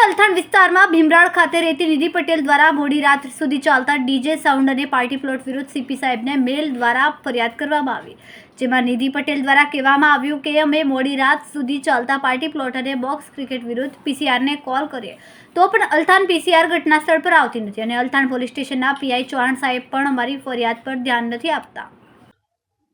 અલથાણ વિસ્તારમાં ભીમરાળ ખાતે રહેતી નિધિ પટેલ દ્વારા મોડી રાત સુધી ચાલતા ડીજે સાઉન્ડ અને પાર્ટી પ્લોટ વિરુદ્ધ સીપી સાહેબને મેલ દ્વારા ફરિયાદ કરવામાં આવી, જેમાં નિધિ પટેલ દ્વારા કહેવામાં આવ્યું કે અમે મોડી રાત સુધી ચાલતા પાર્ટી પ્લોટ અને બોક્સ ક્રિકેટ વિરુદ્ધ પીસીઆરને કોલ કરીએ તો પણ અલથાણ પીસીઆર ઘટના સ્થળ પર આવતી નથી અને અલથાણ પોલીસ સ્ટેશનના પીઆઈ ચૌહાણ સાહેબ પણ અમારી ફરિયાદ પર ધ્યાન નથી આપતા।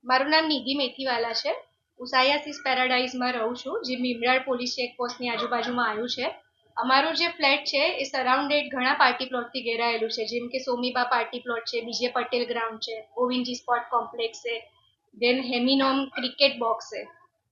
મારું નામ નિધિ મેથીવાલા છે। હું સાયાસીસ પેરાડાઇઝમાં રહું છું, જે ભીમરાળ પોલીસ ચેકપોસ્ટની આજુબાજુમાં આવ્યું છે। અમારું જે ફ્લેટ છે એ સરાઉન્ડેડ ઘણા પાર્ટી પ્લોટથી ઘેરાયેલું છે, જેમ કે સોમીબા પાર્ટી પ્લોટ છે, બીજે પટેલ ગ્રાઉન્ડ છે, ગોવિંદજી સ્પોર્ટ કોમ્પ્લેક્સ છે, દેન હેમિનોમ ક્રિકેટ બોક્સ છે।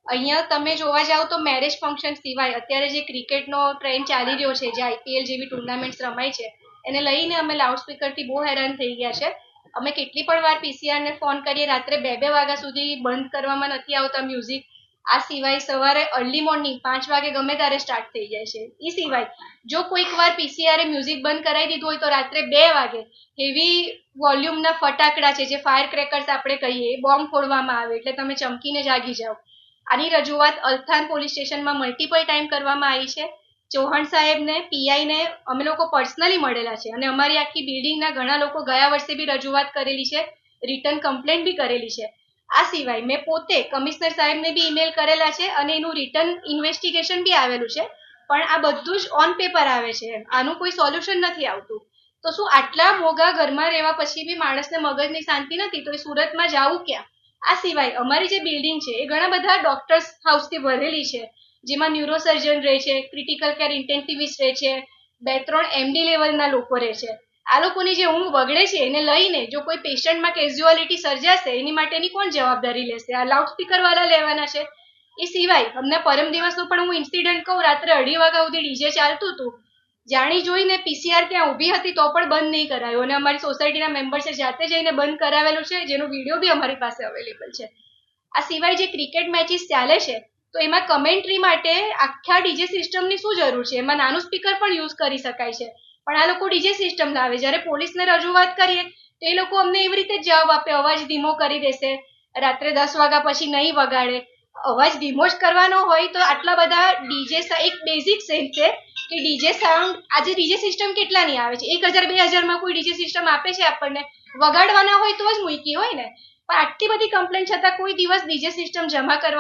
અહીંયા તમે જોવા જાઓ તો મેરેજ ફંક્શન સિવાય અત્યારે જે ક્રિકેટનો ટ્રેન્ડ ચાલી રહ્યો છે, જે આઈપીએલ જેવી ટુર્નામેન્ટ્સ રમાય છે, એને લઈને અમે લાઉડસ્પીકરથી બહુ હેરાન થઈ ગયા છે। અમે કેટલી પણ વાર પીસીઆરને ફોન કરીએ, રાત્રે 2-2 વાગ્યા સુધી બંધ કરવામાં નથી આવતા મ્યુઝિક। આ સિવાય સવારે અર્લી મોર્નિંગ 5 વાગે ગમે ત્યારે સ્ટાર્ટ થઈ જાય છે। એ સિવાય જો કોઈક વાર પીસીઆરે મ્યુઝિક બંધ કરાવી દીધું હોય તો રાત્રે 2 વાગે હેવી વોલ્યુમના ફટાકડા છે, જે ફાયર ક્રેકર્સ આપણે કહીએ, એ બોમ્બ ફોડવામાં આવે એટલે તમે ચમકીને જાગી જાઓ। આની રજૂઆત અલથાણ પોલીસ સ્ટેશનમાં મલ્ટિપલ ટાઈમ કરવામાં આવી છે। ચૌહાણ સાહેબને, પીઆઈને અમે લોકો પર્સનલી મળેલા છે અને અમારી આખી બિલ્ડિંગના ઘણા લોકો ગયા વર્ષે બી રજૂઆત કરેલી છે, રિટર્ન કમ્પ્લેન્ટ બી કરેલી છે। આ સિવાય મેં પોતે કમિશનર સાહેબને બી ઈમેલ કરેલા છે અને એનું રિટર્ન ઇન્વેસ્ટિગેશન બી આવેલું છે, પણ આ બધું જ ઓન પેપર આવે છે, આનું કોઈ સોલ્યુશન નથી આવતું। તો શું આટલા મોંઘા ઘરમાં રહેવા પછી બી માણસને મગજની શાંતિ નથી, તો એ સુરતમાં જવું ક્યાં? આ સિવાય અમારી જે બિલ્ડિંગ છે એ ઘણા બધા ડોક્ટર્સ હાઉસથી ભરેલી છે, જેમાં ન્યુરોસર્જન રહે છે, ક્રિટિકલ કેર ઇન્ટેન્સિવિસ્ટ રહે છે, 2-3 એમડી લેવલના લોકો રહે છે। આ લોકોની જે ઊંઘ બગડે છે એને લઈને જો કોઈ પેશન્ટમાં કેઝ્યુઆલિટી સર્જાશે એની માટેની કોણ જવાબદારી લેશે? આ લાઉડસ્પીકરવાળા લેવાના છે। એ સિવાય અમને પરમ દિવસનું પણ હું ઇન્સિડન્ટ કહું, રાત્રે 2:30 વાગ્યા સુધી ડીજે ચાલતું હતું, જાણી જોઈને પીસીઆર ત્યાં ઊભી હતી તો પણ બંધ નહીં કરાયું અને અમારી સોસાયટીના મેમ્બર્સે જાતે જઈને બંધ કરાવેલું છે, જેનો વિડીયો બી અમારી પાસે અવેલેબલ છે। આ સિવાય જે ક્રિકેટ મેચિસ ચાલે છે તો એમાં કમેન્ટ્રી માટે આખા ડીજે સિસ્ટમની શું જરૂર છે? એમાં નાનું સ્પીકર પણ યુઝ કરી શકાય છે, પણ આ લોકો ડીજે સિસ્ટમ લાવે। જ્યારે પોલીસને રજૂઆત કરીએ તો એ લોકો અમને એવી રીતે જ જવાબ આપે, અવાજ ધીમો કરી દેશે, રાત્રે 10 વાગ્યા પછી નહીં વગાડે। અવાજ ધીમો જ કરવાનો હોય તો આટલા બધા ડીજે, એક બેઝિક સેન્સ છે કે ડીજે સાઉન્ડ, આજે ડીજે સિસ્ટમ કેટલાની આવે છે? 1000-2000 કોઈ ડીજે સિસ્ટમ આપે છે આપણને? વગાડવાના હોય તો જ મૂકી હોય ને। પણ આટલી બધી કમ્પ્લેન્ટ છતાં કોઈ દિવસ ડીજે સિસ્ટમ જમા કરવા